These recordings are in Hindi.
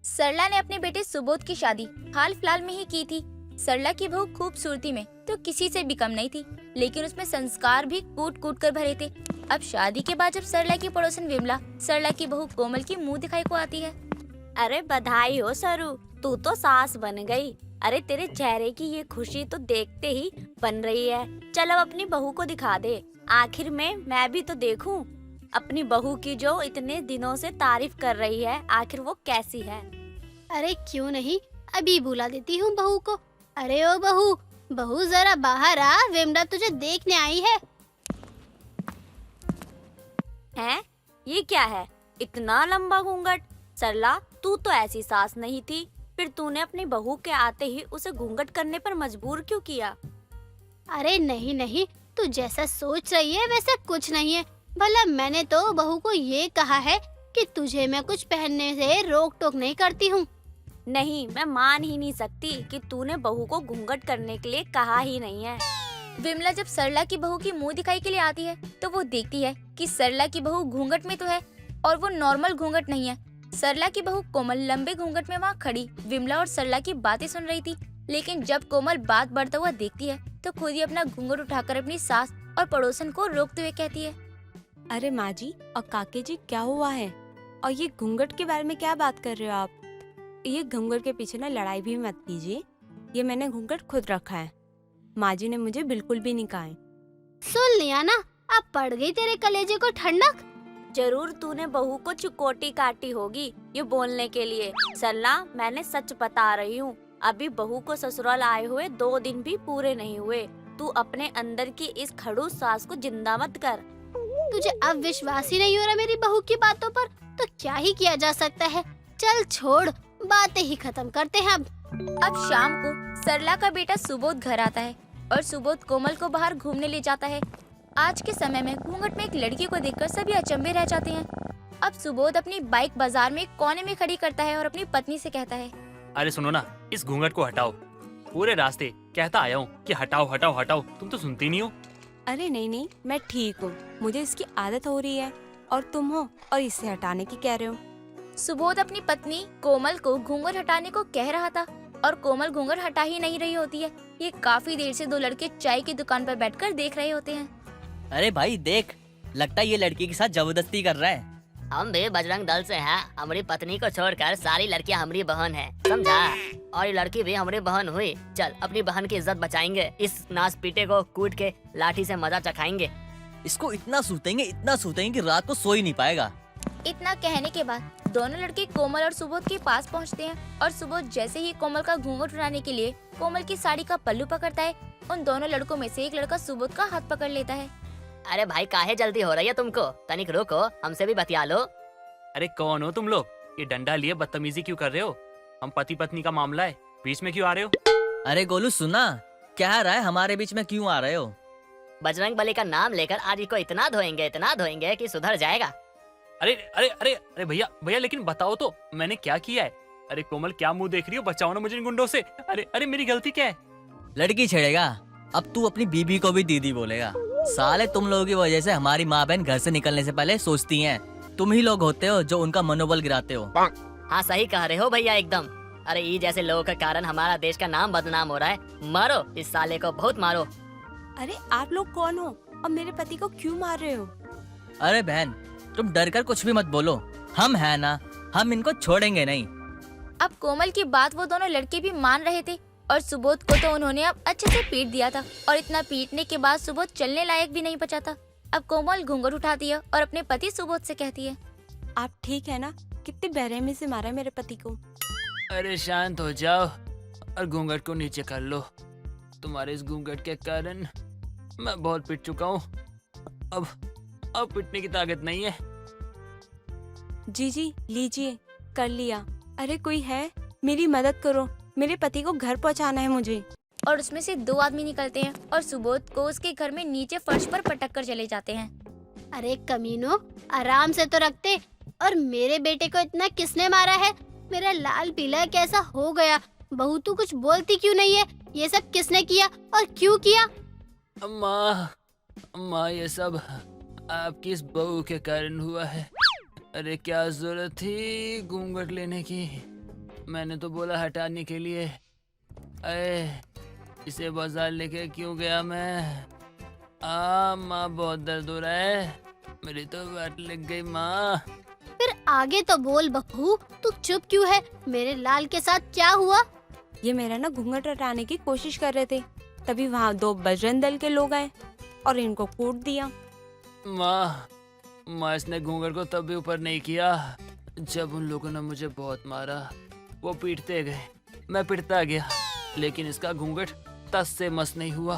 सरला ने अपने बेटे सुबोध की शादी हाल फिलहाल में ही की थी। सरला की बहू खूबसूरती में तो किसी से भी कम नहीं थी, लेकिन उसमें संस्कार भी कूट कूट कर भरे थे। अब शादी के बाद जब सरला की पड़ोसन विमला सरला की बहू कोमल की मुंह दिखाई को आती है। अरे बधाई हो सरू, तू तो सास बन गई। अरे तेरे चेहरे की ये खुशी तो देखते ही बन रही है। चल अब अपनी बहू को दिखा दे, आखिर में मैं भी तो देखूं अपनी बहू की जो इतने दिनों से तारीफ कर रही है, आखिर वो कैसी है। अरे क्यों नहीं, अभी बुला देती हूँ बहू को। अरे ओ बहू, बहू जरा बाहर आ, विमला तुझे देखने आई है। हैं? ये क्या है, इतना लंबा घूंघट? सरला, तू तो ऐसी सास नहीं थी, फिर तूने अपनी बहू के आते ही उसे घूंघट करने पर मजबूर क्यों किया? अरे नहीं नहीं, तू जैसा सोच रही है वैसा कुछ नहीं है। भला मैंने तो बहू को ये कहा है कि तुझे मैं कुछ पहनने से रोक टोक नहीं करती हूँ। नहीं, मैं मान ही नहीं सकती कि तूने बहू को घूंघट करने के लिए कहा ही नहीं है। विमला जब सरला की बहू की मुंह दिखाई के लिए आती है तो वो देखती है कि सरला की बहू घूंघट में तो है और वो नॉर्मल घूंघट नहीं है। सरला की बहू कोमल लंबे घूंघट में वहाँ खड़ी विमला और सरला की बातें सुन रही थी, लेकिन जब कोमल बात बढ़ता हुआ देखती है तो खुद ही अपना घूंघट उठाकर अपनी सास और पड़ोसन को रोकते हुए कहती है, अरे माँ जी और काके जी, क्या हुआ है? और ये घूंघट के बारे में क्या बात कर रहे हो आप? ये घूंघट के पीछे ना लड़ाई भी मत कीजिए। ये मैंने घूंघट खुद रखा है, माँ जी ने मुझे बिल्कुल भी नहीं कहा है। सुन लिया ना, अब पड़ गई तेरे कलेजे को ठंडक। जरूर तूने बहू को चुकोटी काटी होगी ये बोलने के लिए। सरला, मैंने सच बता रही हूँ, अभी बहू को ससुराल आए हुए 2 दिन भी पूरे नहीं हुए। तू अपने अंदर की इस खड़ूस सास को जिंदा मत कर। तुझे अब विश्वास ही नहीं हो रहा मेरी बहू की बातों पर, तो क्या ही किया जा सकता है। चल छोड़, बातें ही खत्म करते हैं अब शाम को सरला का बेटा सुबोध घर आता है और सुबोध कोमल को बाहर घूमने ले जाता है। आज के समय में घूंघट में एक लड़की को देखकर सभी अचंभे रह जाते हैं। अब सुबोध अपनी बाइक बाजार में एक कोने में खड़ी करता है और अपनी पत्नी से कहता है, अरे सुनो ना, इस घूंघट को हटाओ। पूरे रास्ते कहता आया हूँ कि हटाओ हटाओ हटाओ, तुम तो सुनती नहीं हो। अरे नहीं नहीं, मैं ठीक हूँ, मुझे इसकी आदत हो रही है और तुम हो और इसे हटाने की कह रहे हो। सुबोध अपनी पत्नी कोमल को घूंघट हटाने को कह रहा था और कोमल घूंघट हटा ही नहीं रही होती है। ये काफी देर से 2 लड़के चाय की दुकान पर बैठकर देख रहे होते हैं। अरे भाई देख, लगता है ये लड़की के साथ जबरदस्ती कर रहा है। हम भी बजरंग दल से हैं। हमारी पत्नी को छोड़कर सारी लड़कियां हमारी बहन है, समझा? और ये लड़की भी हमारी बहन हुई। चल अपनी बहन की इज्जत बचाएंगे, इस नास पीटे को कूट के लाठी से मजा चखाएंगे। इसको इतना सूतेंगे कि रात को सो ही नहीं पाएगा। इतना कहने के बाद दोनों लड़के कोमल और सुबोध के पास पहुंचते हैं और सुबोध जैसे ही कोमल का घूंघट उठाने के लिए कोमल की साड़ी का पल्लू पकड़ता है, उन दोनों लड़कों में से एक लड़का सुबोध का हाथ पकड़ लेता है। अरे भाई, काहे जल्दी हो रही है तुमको? तनिक रुको, हमसे भी बतिया लो। अरे कौन हो तुम लोग? ये डंडा लिए बदतमीजी क्यों कर रहे हो? हम पति पत्नी का मामला है, बीच में क्यों आ रहे हो? अरे गोलू सुना, क्या रहा है, हमारे बीच में क्यों आ रहे हो? बजरंग बली का नाम लेकर आज इसको इतना धोएंगे कि सुधर जाएगा। अरे अरे अरे अरे भैया भैया, लेकिन बताओ तो मैंने क्या किया है? अरे कोमल, क्या मुंह देख रही हो? बचाओ ना मुझे इन गुंडों से। अरे अरे, मेरी गलती क्या है? लड़की छेड़ेगा, अब तू अपनी बीबी को भी दीदी बोलेगा। साले तुम लोगों की वजह से हमारी माँ बहन घर से निकलने से पहले सोचती हैं। तुम ही लोग होते हो जो उनका मनोबल गिराते हो। हाँ सही कह रहे हो भैया, एकदम। अरे ये जैसे लोगों के कारण हमारा देश का नाम बदनाम हो रहा है। मारो इस साले को, बहुत मारो। अरे आप लोग कौन हो और मेरे पति को क्यों मार रहे हो? अरे बहन, तुम डर कर कुछ भी मत बोलो, हम है ना, हम इनको छोड़ेंगे नहीं। अब कोमल की बात वो दोनों लड़के भी मान रहे थे और सुबोध को तो उन्होंने अब अच्छे से पीट दिया था और इतना पीटने के बाद सुबोध चलने लायक भी नहीं बचा था। अब कोमल घूंघट उठाती है और अपने पति सुबोध से कहती है, आप ठीक है ना? कितने बेरहमी से मारा मेरे पति को। अरे शांत हो जाओ और घूंघट को नीचे कर लो। तुम्हारे इस घूंघट के कारण मैं बहुत पिट चुका हूँ। अब पिटने की ताकत नहीं है। जी लीजिए, कर लिया। अरे कोई है, मेरी मदद करो, मेरे पति को घर पहुंचाना है मुझे। और उसमें से 2 आदमी निकलते हैं और सुबोध को उसके घर में नीचे फर्श पर पटक कर चले जाते हैं। अरे कमीनो, आराम से तो रखते। और मेरे बेटे को इतना किसने मारा है? मेरा लाल पीला कैसा हो गया? बहू तू कुछ बोलती क्यों नहीं है? ये सब किसने किया और क्यों किया? अम्मा, ये सब आपकी इस बहू के कारण हुआ है। अरे क्या जरूरत थी घूंघट लेने की? मैंने तो बोला हटाने के लिए। अरे इसे बाजार लेके क्यों गया मैं? माँ बहुत दर्द हो रहा है, मेरी तो वाट लग गई माँ। फिर आगे तो बोल बहू, तू चुप क्यों है? मेरे लाल के साथ क्या हुआ? ये मेरा ना घूंघट हटाने की कोशिश कर रहे थे, तभी वहाँ 2 बजरंग दल के लोग आए और इनको कूट दिया। माँ इसने घूंघट को तब भी ऊपर नहीं किया जब उन लोगों ने मुझे बहुत मारा। वो पीटते गए, मैं पिटता गया, लेकिन इसका घूंघट तस से मस नहीं हुआ।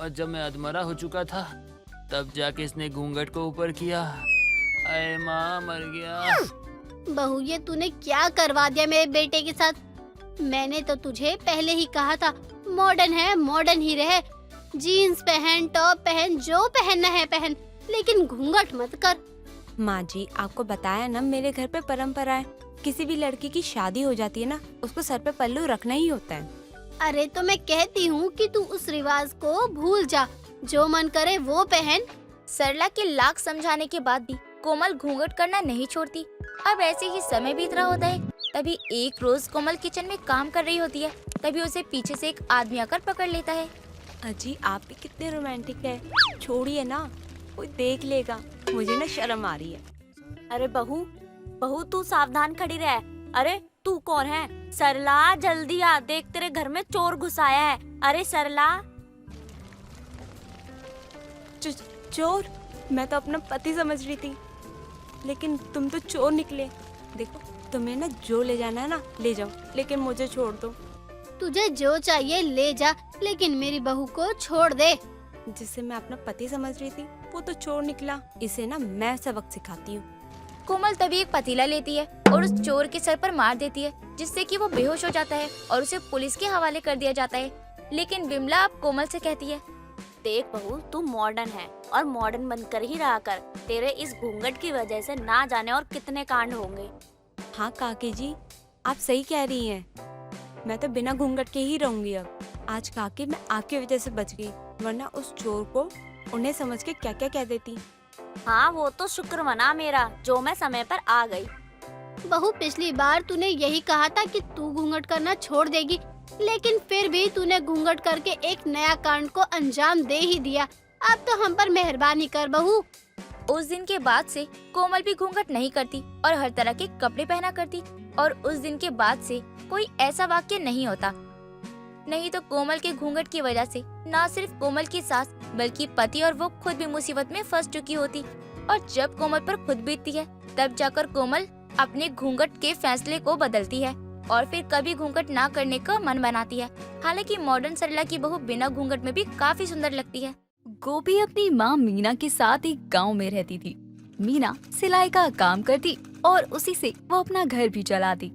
और जब मैं अधमरा हो चुका था तब जाके इसने घूंघट को ऊपर किया। अरे माँ मर गया। बहू ये तूने क्या करवा दिया मेरे बेटे के साथ? मैंने तो तुझे पहले ही कहा था, मॉडर्न है मॉडर्न ही रहे, जीन्स पहन, टॉप पहन, जो पहनना है पहन, लेकिन घूंघट मत कर। माँ जी आपको बताया ना, मेरे घर पे परंपरा है, किसी भी लड़की की शादी हो जाती है ना, उसको सर पे पल्लू रखना ही होता है। अरे तो मैं कहती हूँ कि तू उस रिवाज को भूल जा, जो मन करे वो पहन। सरला के लाख समझाने के बाद भी कोमल घूंघट करना नहीं छोड़ती। अब ऐसे ही समय बीत रहा होता है। तभी एक रोज कोमल किचन में काम कर रही होती है, तभी उसे पीछे से एक आदमी आकर पकड़ लेता है। अजी आप भी कितने रोमांटिक है, छोड़िए ना, कोई देख लेगा, मुझे ना शर्म आ रही है। अरे बहू बहू तू सावधान खड़ी रह। अरे तू कौन है? सरला जल्दी आ, देख तेरे घर में चोर घुस आया है। अरे सरला। चोर? मैं तो अपना पति समझ रही थी, लेकिन तुम तो चोर निकले। देखो तुम्हें ना जो ले जाना है ना ले जाओ, लेकिन मुझे छोड़ दो। तुझे जो चाहिए ले जा, लेकिन मेरी बहू को छोड़ दे। जिसे मैं अपना पति समझ रही थी वो तो चोर निकला, इसे ना मैं सबक सिखाती हूँ। कोमल तभी एक पतीला लेती है और उस चोर के सर पर मार देती है, जिससे कि वो बेहोश हो जाता है और उसे पुलिस के हवाले कर दिया जाता है। लेकिन बिमला अब कोमल से कहती है, देख बहू तू मॉडर्न है और मॉडर्न बनकर ही रहा कर। तेरे इस घूंघट की वजह से ना जाने और कितने कांड होंगे। हाँ काकी जी आप सही कह रही हैं, मैं तो बिना घूंघट के ही रहूंगी अब। आज काकी मैं आपकी वजह से बच गई, वरना उस चोर को उन्हें समझ के क्या क्या कह देती। हाँ वो तो शुक्र मना मेरा जो मैं समय पर आ गई। बहू पिछली बार तूने यही कहा था कि तू घूंघट करना छोड़ देगी, लेकिन फिर भी तूने घूंघट करके एक नया कांड को अंजाम दे ही दिया। अब तो हम पर मेहरबानी कर बहू। उस दिन के बाद से कोमल भी घूंघट नहीं करती और हर तरह के कपड़े पहना करती। और उस दिन के बाद से कोई ऐसा वाक्य नहीं होता। नहीं तो कोमल के घूंघट की वजह से न सिर्फ कोमल की सास बल्कि पति और वो खुद भी मुसीबत में फंस चुकी होती। और जब कोमल पर खुद बीतती है तब जाकर कोमल अपने घूंघट के फैसले को बदलती है और फिर कभी घूंघट ना करने का मन बनाती है। हालांकि मॉडर्न सरला की बहू बिना घूंघट में भी काफी सुंदर लगती है। गोपी अपनी माँ मीना के साथ एक गांव में रहती थी। मीना सिलाई का काम करती और उसी से वो अपना घर भी चलाती।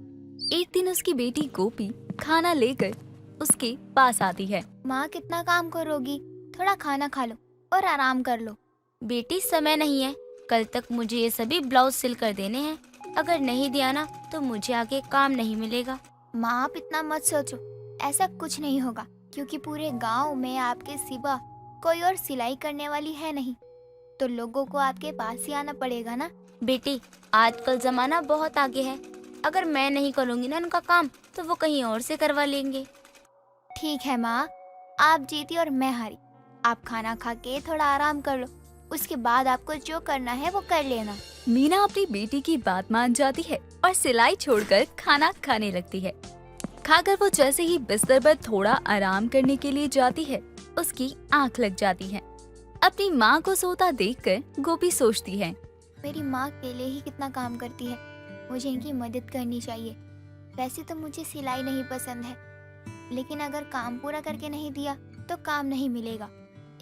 एक दिन उसकी बेटी गोपी खाना लेकर उसके पास आती है। माँ कितना काम करोगी, थोड़ा खाना खा लो और आराम कर लो। बेटी समय नहीं है, कल तक मुझे ये सभी ब्लाउज सिल कर देने हैं। अगर नहीं दिया ना तो मुझे आगे काम नहीं मिलेगा। माँ आप इतना मत सोचो, ऐसा कुछ नहीं होगा क्योंकि पूरे गांव में आपके सिवा कोई और सिलाई करने वाली है नहीं, तो लोगों को आपके पास ही आना पड़ेगा ना। बेटी आजकल जमाना बहुत आगे है, अगर मैं नहीं करूँगी ना उनका काम तो वो कहीं और से करवा लेंगे। ठीक है माँ, आप जीती और मैं हारी। आप खाना खा के थोड़ा आराम कर लो, उसके बाद आपको जो करना है वो कर लेना। मीना अपनी बेटी की बात मान जाती है और सिलाई छोड़कर खाना खाने लगती है। खाकर वो जैसे ही बिस्तर पर थोड़ा आराम करने के लिए जाती है, उसकी आंख लग जाती है। अपनी माँ को सोता देखकर गोपी सोचती है, मेरी माँ अकेले ही कितना काम करती है, मुझे इनकी मदद करनी चाहिए। वैसे तो मुझे सिलाई नहीं पसंद है, लेकिन अगर काम पूरा करके नहीं दिया तो काम नहीं मिलेगा,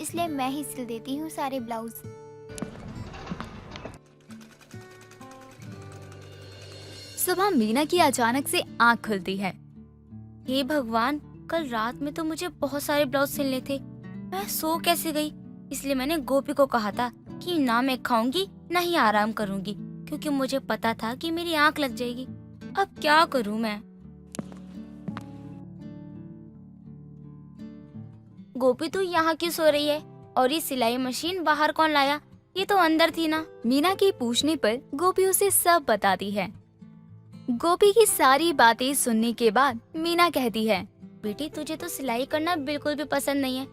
इसलिए मैं ही सिल देती हूँ सारे ब्लाउज। सुबह मीना की अचानक से आंख खुलती है। हे भगवान, कल रात में तो मुझे बहुत सारे ब्लाउज सिलने थे, मैं सो कैसे गई। इसलिए मैंने गोपी को कहा था कि ना मैं खाऊंगी ना ही आराम करूंगी, क्योंकि मुझे पता था कि मेरी आंख लग जाएगी। अब क्या करूं मैं। गोपी तू यहाँ क्यों सो रही है? और ये सिलाई मशीन बाहर कौन लाया? ये तो अंदर थी ना। मीना के पूछने पर गोपी उसे सब बताती है। गोपी की सारी बातें सुनने के बाद मीना कहती है, बेटी तुझे तो सिलाई करना बिल्कुल भी पसंद नहीं है,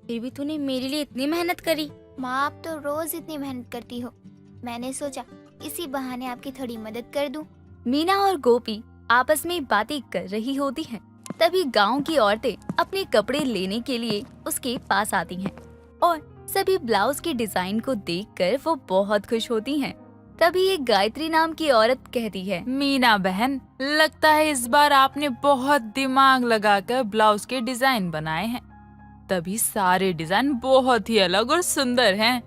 फिर भी तूने मेरे लिए इतनी मेहनत करी। माँ, आप तो रोज इतनी मेहनत करती हो, मैंने सोचा इसी बहाने आपकी थोड़ी मदद कर दूं। मीना और गोपी आपस में बातें कर रही होती हैं। तभी गांव की औरतें अपने कपड़े लेने के लिए उसके पास आती हैं और सभी ब्लाउज के डिजाइन को देखकर वो बहुत खुश होती हैं। तभी एक गायत्री नाम की औरत कहती है, मीना बहन, लगता है इस बार आपने बहुत दिमाग लगाकर ब्लाउज के डिजाइन बनाए हैं, तभी सारे डिजाइन बहुत ही अलग और सुंदर हैं।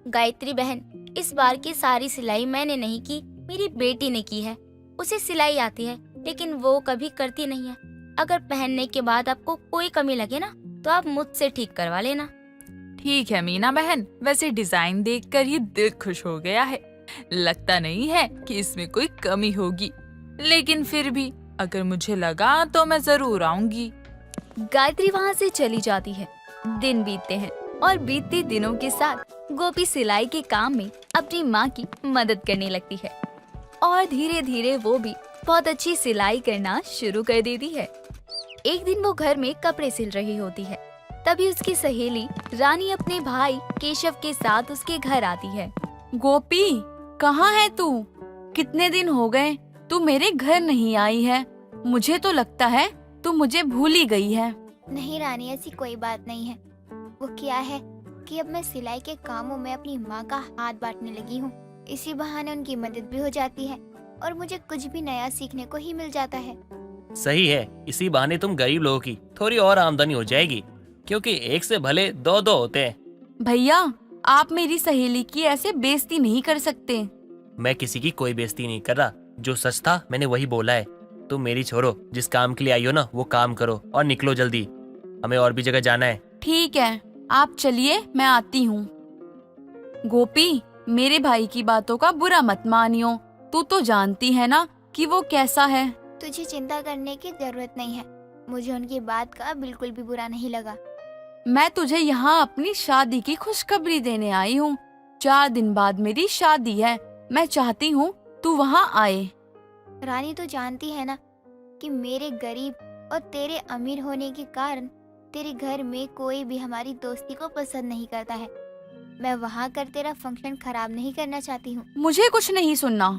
गायत्री बहन, इस बार की सारी सिलाई मैंने नहीं की, मेरी बेटी ने की है। उसे सिलाई आती है लेकिन वो कभी करती नहीं है। अगर पहनने के बाद आपको कोई कमी लगे ना तो आप मुझसे ठीक करवा लेना। ठीक है मीना बहन, वैसे डिजाइन देखकर ही दिल खुश हो गया है। लगता नहीं है कि इसमें कोई कमी होगी, लेकिन फिर भी अगर मुझे लगा तो मैं जरूर आऊंगी। गायत्री वहाँ से चली जाती है। दिन बीतते हैं और बीतते दिनों के साथ गोपी सिलाई के काम में अपनी माँ की मदद करने लगती है और धीरे धीरे वो भी बहुत अच्छी सिलाई करना शुरू कर देती है। एक दिन वो घर में कपड़े सिल रही होती है। तभी उसकी सहेली रानी अपने भाई केशव के साथ उसके घर आती है। गोपी, कहाँ है तू? कितने दिन हो गए तू मेरे घर नहीं आई है। मुझे तो लगता है तू मुझे भूल ही गई है। नहीं रानी, ऐसी कोई बात नहीं है। वो क्या है कि अब मैं सिलाई के कामों में अपनी माँ का हाथ बांटने लगी हूँ। इसी बहाने उनकी मदद भी हो जाती है और मुझे कुछ भी नया सीखने को ही मिल जाता है। सही है, इसी बहाने तुम गरीब लोगों की थोड़ी और आमदनी हो जाएगी, क्योंकि एक से भले दो दो होते हैं। भैया, आप मेरी सहेली की ऐसे बेइज्जती नहीं कर सकते। मैं किसी की कोई बेइज्जती नहीं कर रहा, जो सच था मैंने वही बोला है। तुम मेरी छोड़ो, जिस काम के लिए आई हो ना वो काम करो और निकलो जल्दी, हमें और भी जगह जाना है। ठीक है, आप चलिए, मैं आती हूँ। गोपी, मेरे भाई की बातों का बुरा मत मानियो, तू तो जानती है ना कि वो कैसा है। तुझे चिंता करने की जरूरत नहीं है, मुझे उनकी बात का बिल्कुल भी बुरा नहीं लगा। मैं तुझे यहाँ अपनी शादी की खुशखबरी देने आई हूँ। 4 दिन बाद मेरी शादी है, मैं चाहती हूँ तू वहाँ आए। रानी, तो जानती है ना कि मेरे गरीब और तेरे अमीर होने के कारण तेरे घर में कोई भी हमारी दोस्ती को पसंद नहीं करता है। मैं वहाँ कर तेरा फंक्शन खराब नहीं करना चाहती हूँ। मुझे कुछ नहीं सुनना,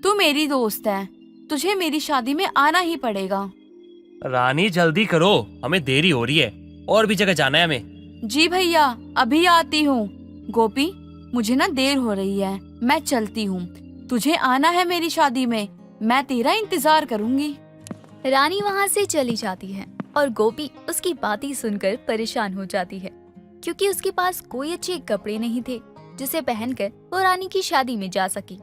तू मेरी दोस्त है, तुझे मेरी शादी में आना ही पड़ेगा। रानी जल्दी करो, हमें देरी हो रही है, और भी जगह जाना है हमें। जी भैया, अभी आती हूँ। गोपी, मुझे ना देर हो रही है, मैं चलती हूँ। तुझे आना है मेरी शादी में, मैं तेरा इंतजार करूँगी। रानी वहाँ से चली जाती है और गोपी उसकी बातें सुनकर परेशान हो जाती है, क्योंकि उसके पास कोई अच्छे कपड़े नहीं थे जिसे पहनकर वो रानी की शादी में जा सकी।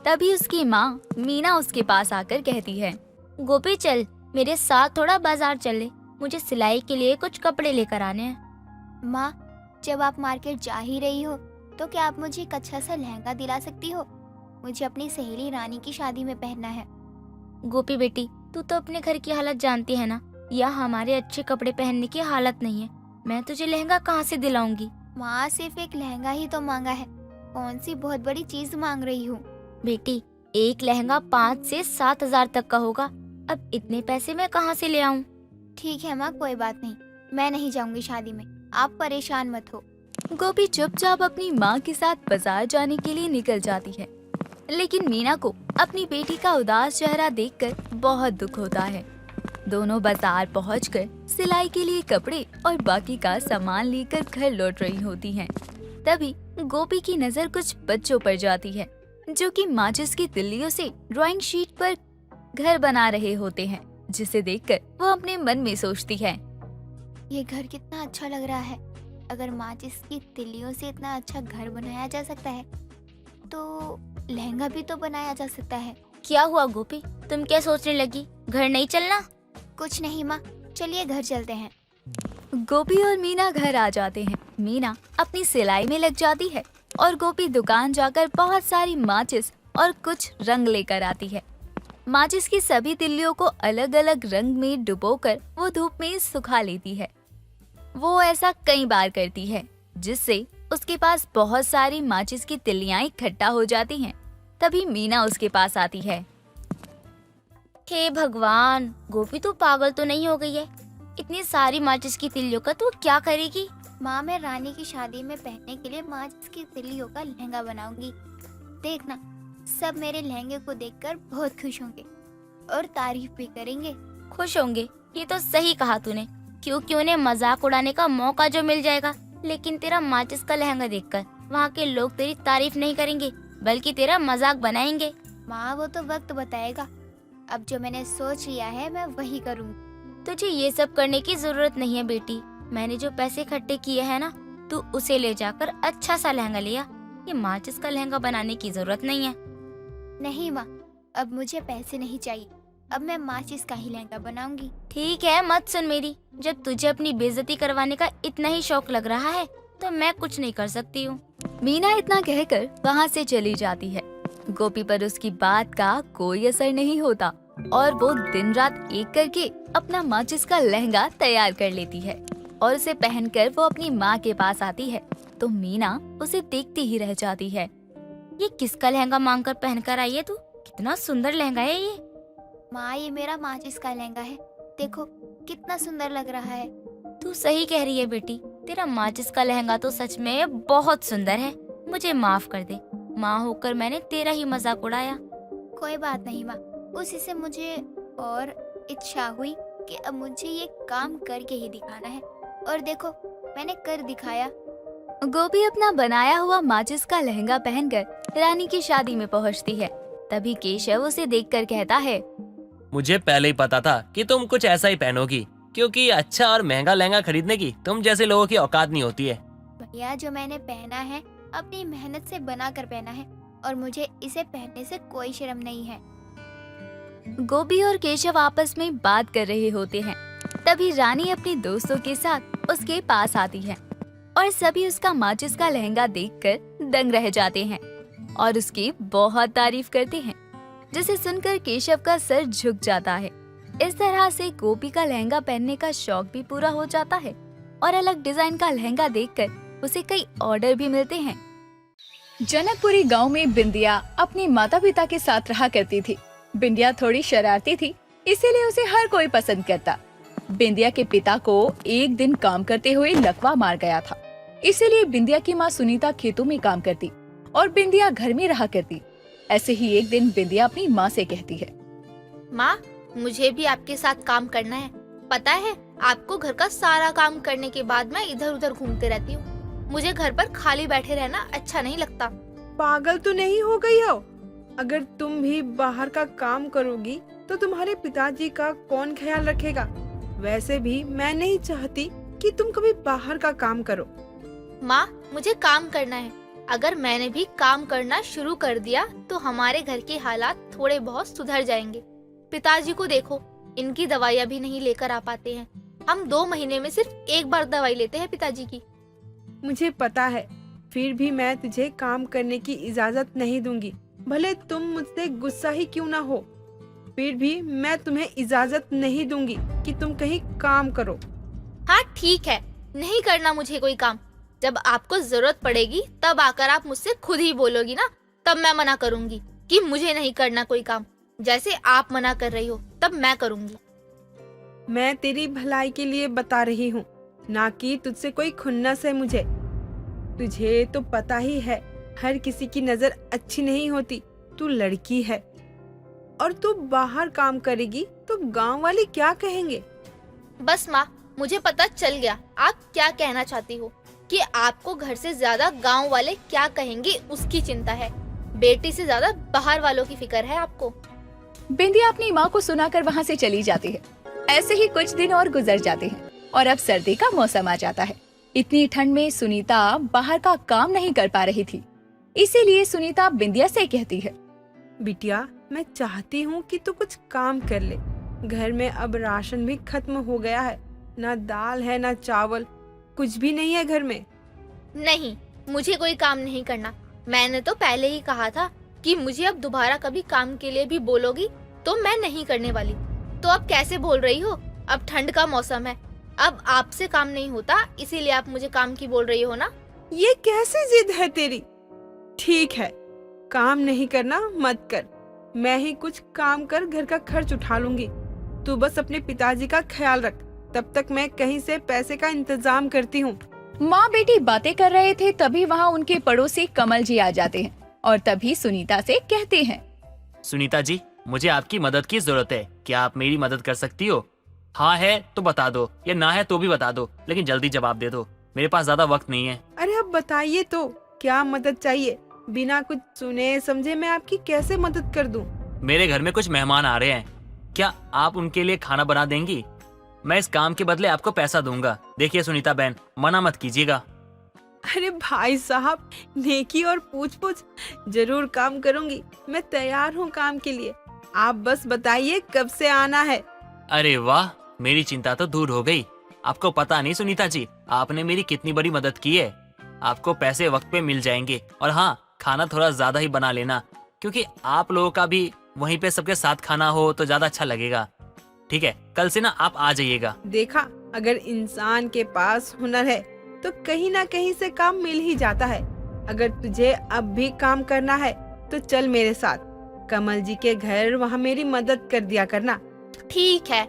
तभी उसकी माँ मीना उसके पास आकर कहती है, गोपी चल मेरे साथ थोड़ा बाजार चल ले, मुझे सिलाई के लिए कुछ कपड़े लेकर आने हैं। माँ, जब आप मार्केट जा ही रही हो तो क्या आप मुझे एक अच्छा सा लहंगा दिला सकती हो? मुझे अपनी सहेली रानी की शादी में पहनना है। गोपी बेटी, तू तो अपने घर की हालत जानती है ना, या हमारे अच्छे कपड़े पहनने की हालत नहीं है। मैं तुझे लहंगा कहाँ से दिलाऊंगी? माँ, सिर्फ एक लहंगा ही तो मांगा है, कौन सी बहुत बड़ी चीज मांग रही हूँ? बेटी, एक लहंगा 5 से 7 हजार तक का होगा, अब इतने पैसे मैं कहाँ से ले आऊँ? ठीक है माँ, कोई बात नहीं, मैं नहीं जाऊंगी शादी में, आप परेशान मत हो। गोपी चुपचाप अपनी माँ के साथ बाजार जाने के लिए निकल जाती है, लेकिन मीना को अपनी बेटी का उदास चेहरा देखकर बहुत दुख होता है। दोनों बाजार पहुंचकर सिलाई के लिए कपड़े और बाकी का सामान लेकर घर लौट रही होती हैं। तभी गोपी की नजर कुछ बच्चों पर जाती है, जो कि माचिस की तिल्लियों से ड्राइंग शीट पर घर बना रहे होते हैं, जिसे देखकर वो अपने मन में सोचती है, ये घर कितना अच्छा लग रहा है। अगर माचिस की तिल्लियों से इतना अच्छा घर बनाया जा सकता है तो लहंगा भी तो बनाया जा सकता है। क्या हुआ गोपी, तुम क्या सोचने लगी? घर नहीं चलना? कुछ नहीं माँ, चलिए घर चलते हैं। गोपी और मीना घर आ जाते हैं। मीना अपनी सिलाई में लग जाती है और गोपी दुकान जाकर बहुत सारी माचिस और कुछ रंग लेकर आती है। माचिस की सभी तिल्लियों को अलग अलग रंग में डुबोकर वो धूप में सुखा लेती है। वो ऐसा कई बार करती है, जिससे उसके पास बहुत सारी माचिस की तिल्लियां इकट्ठा हो जाती हैं। तभी मीना उसके पास आती है। हे भगवान, गोपी तू पागल तो नहीं हो गई है? इतनी सारी माचिस की तिल्लियों का तू क्या करेगी? माँ, मैं रानी की शादी में पहनने के लिए माचिस की तिल्लियों का लहंगा बनाऊंगी। देखना, सब मेरे लहंगे को देखकर बहुत खुश होंगे और तारीफ भी करेंगे। खुश होंगे? ये तो सही कहा तूने, क्योंकि उन्हें मजाक उड़ाने का मौका जो मिल जाएगा। लेकिन तेरा माचिस का लहंगा देखकर वहाँ के लोग तेरी तारीफ नहीं करेंगे, बल्कि तेरा मजाक बनाएंगे। माँ, वो तो वक्त बताएगा। अब जो मैंने सोच लिया है मैं वही करूँगी। तुझे ये सब करने की जरूरत नहीं है बेटी। मैंने जो पैसे इकट्ठे किए हैं ना, तू उसे ले जाकर अच्छा सा लहंगा लिया। ये माचिस का लहंगा बनाने की जरूरत नहीं है। नहीं माँ, अब मुझे पैसे नहीं चाहिए। अब मैं माचिस का ही लहंगा बनाऊंगी। ठीक है, मत सुन मेरी। जब तुझे अपनी बेइज्जती करवाने का इतना ही शौक लग रहा है तो मैं कुछ नहीं कर सकती हूँ। मीना इतना कहकर वहाँ से चली जाती है। गोपी पर उसकी बात का कोई असर नहीं होता और वो दिन रात एक करके अपना माचिस का लहंगा तैयार कर लेती है और उसे पहनकर वो अपनी माँ के पास आती है तो मीना उसे देखती ही रह जाती है। ये किसका लहंगा मांगकर पहनकर आई है तू? कितना सुंदर लहंगा है ये। माँ, ये मेरा माचिस का लहंगा है। देखो कितना सुंदर लग रहा है। तू सही कह रही है बेटी, तेरा माचिस का लहंगा तो सच में बहुत सुंदर है। मुझे माफ कर दे, माँ होकर मैंने तेरा ही मजाक उड़ाया। कोई बात नहीं माँ, उसी से मुझे और इच्छा हुई कि अब मुझे ये काम करके ही दिखाना है। और देखो, मैंने कर दिखाया। गोपी अपना बनाया हुआ माचिस का लहंगा पहनकर रानी की शादी में पहुंचती है। तभी केशव उसे देखकर कहता है, मुझे पहले ही पता था कि तुम कुछ ऐसा ही पहनोगी, क्योंकि अच्छा और महंगा लहंगा खरीदने की तुम जैसे लोगों की औकात नहीं होती है। भैया, जो मैंने पहना है अपनी मेहनत से बना कर पहना है और मुझे इसे पहनने से कोई शर्म नहीं है। गोपी और केशव आपस में बात कर रहे होते हैं। तभी रानी अपने दोस्तों के साथ उसके पास आती है और सभी उसका माचिस का लहंगा देखकर दंग रह जाते हैं और उसकी बहुत तारीफ करते हैं, जिसे सुनकर केशव का सर झुक जाता है। इस तरह से गोपी का लहंगा पहनने का शौक भी पूरा हो जाता है और अलग डिजाइन का लहंगा देखकर उसे कई ऑर्डर भी मिलते हैं। जनकपुरी गांव में बिंदिया अपने माता पिता के साथ रहा करती थी। बिंदिया थोड़ी शरारती थी, इसीलिए उसे हर कोई पसंद करता। बिंदिया के पिता को एक दिन काम करते हुए लकवा मार गया था, इसीलिए बिंदिया की माँ सुनीता खेतों में काम करती और बिंदिया घर में रहा करती। ऐसे ही एक दिन बिंदिया अपनी माँ से कहती है, माँ, मुझे भी आपके साथ काम करना है। पता है, आपको घर का सारा काम करने के बाद मैं इधर उधर घूमते रहती हूँ। मुझे घर पर खाली बैठे रहना अच्छा नहीं लगता। पागल तो नहीं हो गई हो? अगर तुम भी बाहर का काम करोगी तो तुम्हारे पिताजी का कौन ख्याल रखेगा? वैसे भी मैं नहीं चाहती कि तुम कभी बाहर का काम करो। माँ, मुझे काम करना है। अगर मैंने भी काम करना शुरू कर दिया तो हमारे घर के हालात थोड़े बहुत सुधर जाएंगे। पिताजी को देखो, इनकी दवाइयाँ भी नहीं लेकर आ पाते हैं। हम 2 महीने में सिर्फ एक बार दवाई लेते हैं पिताजी की। मुझे पता है, फिर भी मैं तुझे काम करने की इजाजत नहीं दूंगी, भले तुम मुझसे गुस्सा ही क्यों ना हो। फिर भी मैं तुम्हें इजाजत नहीं दूंगी कि तुम कहीं काम करो। हाँ ठीक है, नहीं करना मुझे कोई काम। जब आपको जरूरत पड़ेगी तब आकर आप मुझसे खुद ही बोलोगी ना, तब मैं मना करूंगी कि मुझे नहीं करना कोई काम। जैसे आप मना कर रही हो तब मैं करूंगी। मैं तेरी भलाई के लिए बता रही हूँ, ना कि तुझसे कोई खुन्नस है मुझे। तुझे तो पता ही है, हर किसी की नजर अच्छी नहीं होती। तू लड़की है और तू बाहर काम करेगी तो गांव वाले क्या कहेंगे? बस माँ, मुझे पता चल गया आप क्या कहना चाहती हो, कि आपको घर से ज्यादा गांव वाले क्या कहेंगे उसकी चिंता है। बेटी से ज्यादा बाहर वालों की फिक्र है आपको। बिंदिया अपनी माँ को सुनाकर वहाँ से चली जाती है। ऐसे ही कुछ दिन और गुजर जाते हैं और अब सर्दी का मौसम आ जाता है। इतनी ठंड में सुनीता बाहर का काम नहीं कर पा रही थी, इसीलिए सुनीता बिंदिया से कहती है, बिटिया, मैं चाहती हूँ कि तू कुछ काम कर ले। घर में अब राशन भी खत्म हो गया है, ना दाल है ना चावल, कुछ भी नहीं है घर में। नहीं, मुझे कोई काम नहीं करना। मैंने तो पहले ही कहा था कि मुझे अब दोबारा कभी काम के लिए भी बोलोगी तो मैं नहीं करने वाली। तो अब कैसे बोल रही हो? अब ठंड का मौसम है, अब आपसे काम नहीं होता, इसीलिए आप मुझे काम की बोल रही हो ना? ये कैसी जिद है तेरी? ठीक है, काम नहीं करना मत कर, मैं ही कुछ काम कर घर का खर्च उठा लूंगी। तू बस अपने पिताजी का ख्याल रख, तब तक मैं कहीं से पैसे का इंतजाम करती हूँ। माँ बेटी बातें कर रहे थे, तभी वहाँ उनके पड़ोसी कमल जी आ जाते हैं और तभी सुनीता से कहते हैं, सुनीता जी, मुझे आपकी मदद की जरूरत है। क्या आप मेरी मदद कर सकती हो? हाँ है तो बता दो, या ना है तो भी बता दो, लेकिन जल्दी जवाब दे दो, मेरे पास ज्यादा वक्त नहीं है। अरे अब बताइए तो, क्या मदद चाहिए? बिना कुछ सुने समझे मैं आपकी कैसे मदद कर दूं? मेरे घर में कुछ मेहमान आ रहे हैं, क्या आप उनके लिए खाना बना देंगी? मैं इस काम के बदले आपको पैसा दूंगा। देखिए सुनीता बहन, मना मत कीजिएगा। अरे भाई साहब, नेकी और पूछ पूछ, जरूर काम करूंगी। मैं तैयार हूँ काम के लिए। आप बस बताइए कब से आना है। अरे वाह, मेरी चिंता तो दूर हो गई। आपको पता नहीं सुनीता जी, आपने मेरी कितनी बड़ी मदद की है। आपको पैसे वक्त पे मिल जाएंगे, और हाँ, खाना थोड़ा ज्यादा ही बना लेना, क्योंकि आप लोगों का भी वहीं पे सबके साथ खाना हो तो ज्यादा अच्छा लगेगा। ठीक है, कल से ना आप आ जाइएगा। देखा, अगर इंसान के पास हुनर है तो कहीं ना कहीं से काम मिल ही जाता है। अगर तुझे अब भी काम करना है तो चल मेरे साथ कमल जी के घर, वहाँ मेरी मदद कर दिया करना। ठीक है,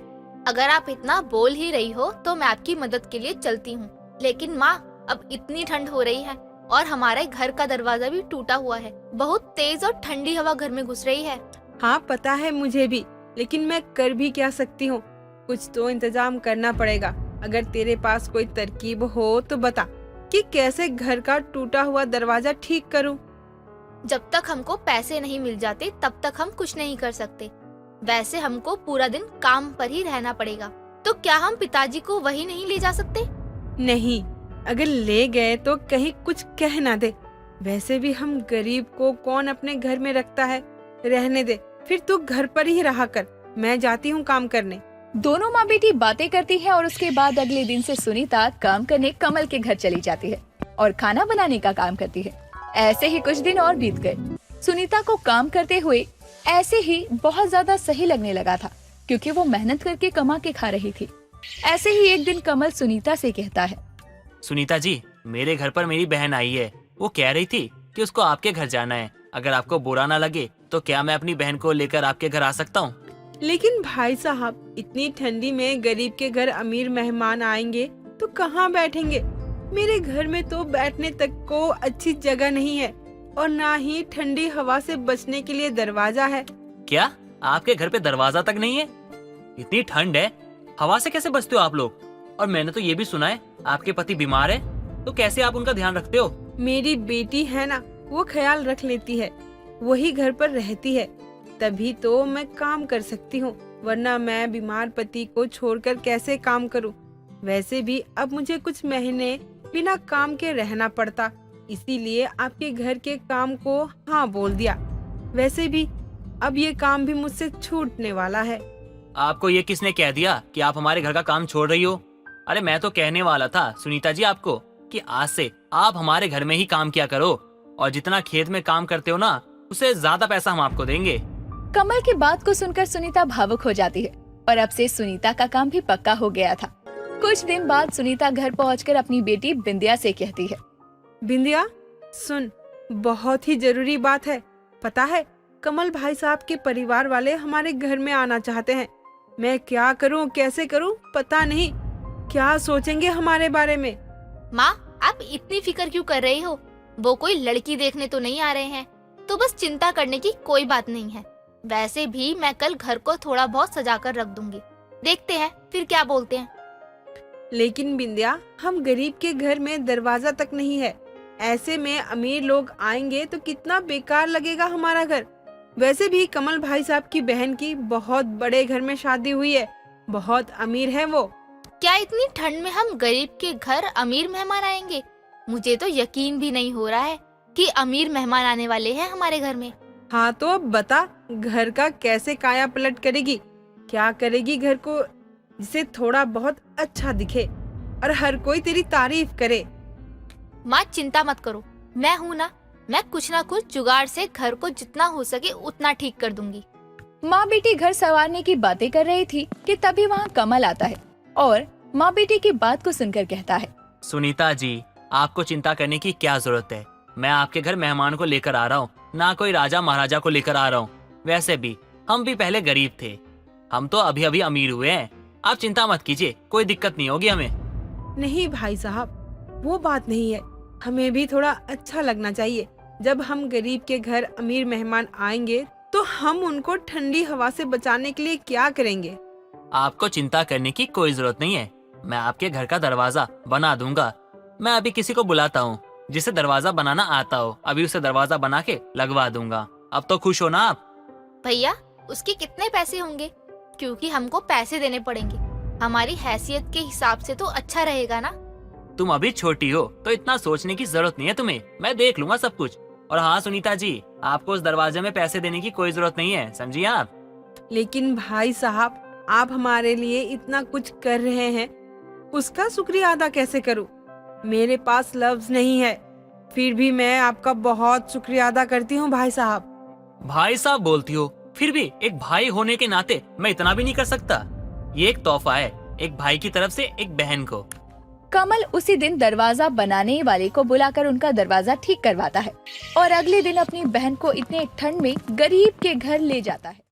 अगर आप इतना बोल ही रही हो तो मैं आपकी मदद के लिए चलती हूँ। लेकिन माँ, अब इतनी ठंड हो रही है और हमारे घर का दरवाजा भी टूटा हुआ है। बहुत तेज और ठंडी हवा घर में घुस रही है। हाँ पता है मुझे भी, लेकिन मैं कर भी क्या सकती हूँ? कुछ तो इंतजाम करना पड़ेगा। अगर तेरे पास कोई तरकीब हो तो बता कि कैसे घर का टूटा हुआ दरवाजा ठीक करूँ। जब तक हमको पैसे नहीं मिल जाते तब तक हम कुछ नहीं कर सकते। वैसे हमको पूरा दिन काम पर ही रहना पड़ेगा, तो क्या हम पिताजी को वहीं नहीं ले जा सकते? नहीं, अगर ले गए तो कहीं कुछ कह ना दे। वैसे भी हम गरीब को कौन अपने घर में रखता है। रहने दे, फिर तू घर पर ही रहा कर। मैं जाती हूँ काम करने। दोनों माँ बेटी बातें करती हैं और उसके बाद अगले दिन से सुनीता काम करने कमल के घर चली जाती है और खाना बनाने का काम करती है। ऐसे ही कुछ दिन और बीत गए। सुनीता को काम करते हुए ऐसे ही बहुत ज्यादा सही लगने लगा था, क्योंकि वो मेहनत करके कमा के खा रही थी। ऐसे ही एक दिन कमल सुनीता से कहता है, सुनीता जी, मेरे घर पर मेरी बहन आई है। वो कह रही थी कि उसको आपके घर जाना है। अगर आपको बुरा ना लगे तो क्या मैं अपनी बहन को लेकर आपके घर आ सकता हूँ? लेकिन भाई साहब, इतनी ठंडी में गरीब के घर अमीर मेहमान आएंगे तो कहाँ बैठेंगे? मेरे घर में तो बैठने तक को अच्छी जगह नहीं है, और ना ही ठंडी हवा से बचने के लिए दरवाजा है। क्या आपके घर पे दरवाजा तक नहीं है? इतनी ठंड है, हवा से कैसे बचते हो आप लोग? और मैंने तो ये भी सुना है आपके पति बीमार है, तो कैसे आप उनका ध्यान रखते हो? मेरी बेटी है ना, वो ख्याल रख लेती है। वही घर पर रहती है, तभी तो मैं काम कर सकती हूँ, वरना मैं बीमार पति को छोड़कर कैसे काम करूँ? वैसे भी अब मुझे कुछ महीने बिना काम के रहना पड़ता, इसीलिए आपके घर के काम को हाँ बोल दिया। वैसे भी अब ये काम भी मुझसे छूटने वाला है। आपको ये किसने कह दिया कि आप हमारे घर का काम छोड़ रही हो? अरे मैं तो कहने वाला था सुनीता जी आपको कि आज से आप हमारे घर में ही काम किया करो, और जितना खेत में काम करते हो ना, उससे ज्यादा पैसा हम आपको देंगे। कमल की बात को सुनकर सुनीता भावुक हो जाती है और अब से सुनीता का काम भी पक्का हो गया था। कुछ दिन बाद सुनीता घर पहुंचकर अपनी बेटी बिंदिया से कहती है, बिंदिया सुन, बहुत ही जरूरी बात है। पता है, कमल भाई साहब के परिवार वाले हमारे घर में आना चाहते हैं। मैं क्या करूं, कैसे करूं, पता नहीं। क्या सोचेंगे हमारे बारे में? माँ, आप इतनी फिक्र क्यों कर रही हो? वो कोई लड़की देखने तो नहीं आ रहे हैं, तो बस चिंता करने की कोई बात नहीं है। वैसे भी मैं कल घर को थोड़ा बहुत सजा कर रख दूंगी, देखते हैं फिर क्या बोलते हैं। लेकिन बिंदिया, हम गरीब के घर में दरवाजा तक नहीं है। ऐसे में अमीर लोग आएंगे तो कितना बेकार लगेगा हमारा घर। वैसे भी कमल भाई साहब की बहन की बहुत बड़े घर में शादी हुई है, बहुत अमीर है वो। क्या इतनी ठंड में हम गरीब के घर अमीर मेहमान आएंगे? मुझे तो यकीन भी नहीं हो रहा है कि अमीर मेहमान आने वाले हैं हमारे घर में। हाँ तो अब बता, घर का कैसे काया पलट करेगी? क्या करेगी घर को जिसे थोड़ा बहुत अच्छा दिखे और हर कोई तेरी तारीफ करे? माँ चिंता मत करो, मैं हूँ ना, मैं कुछ ना कुछ जुगाड़ से घर को जितना हो सके उतना ठीक कर दूंगी। माँ बेटी घर संवारने की बातें कर रही थी कि तभी वहाँ कमल आता है और माँ बेटी की बात को सुनकर कहता है, सुनीता जी, आपको चिंता करने की क्या जरूरत है? मैं आपके घर मेहमान को लेकर आ रहा हूँ, ना कोई राजा महाराजा को लेकर आ रहा हूँ। वैसे भी हम भी पहले गरीब थे, हम तो अभी अभी अमीर हुए हैं। आप चिंता मत कीजिए, कोई दिक्कत नहीं होगी हमें। नहीं भाई साहब, वो बात नहीं है। हमें भी थोड़ा अच्छा लगना चाहिए। जब हम गरीब के घर अमीर मेहमान आएंगे तो हम उनको ठंडी हवा से बचाने के लिए क्या करेंगे? आपको चिंता करने की कोई जरूरत नहीं है, मैं आपके घर का दरवाजा बना दूंगा। मैं अभी किसी को बुलाता हूँ जिसे दरवाजा बनाना आता हो, अभी उसे दरवाजा बना के लगवा दूंगा। अब तो खुश हो ना आप? भैया, उसके कितने पैसे होंगे? क्योंकि हमको पैसे देने पड़ेंगे। हमारी हैसियत के हिसाब से तो अच्छा रहेगा ना। तुम अभी छोटी हो तो इतना सोचने की जरूरत नहीं है तुम्हें, मैं देख लूंगा सब कुछ। और हाँ सुनीता जी, आपको उस दरवाजे में पैसे देने की कोई जरूरत नहीं है, समझिए आप। लेकिन भाई साहब, आप हमारे लिए इतना कुछ कर रहे हैं, उसका शुक्रिया अदा कैसे करूं? मेरे पास लफ्ज नहीं है। फिर भी मैं आपका बहुत शुक्रिया अदा करती हूं भाई साहब। भाई साहब बोलती हो, फिर भी एक भाई होने के नाते मैं इतना भी नहीं कर सकता। ये एक तोहफा है, एक भाई की तरफ से एक बहन को। कमल उसी दिन दरवाजा बनाने वाले को बुलाकर उनका दरवाजा ठीक करवाता है और अगले दिन अपनी बहन को इतने ठंड में गरीब के घर ले जाता है।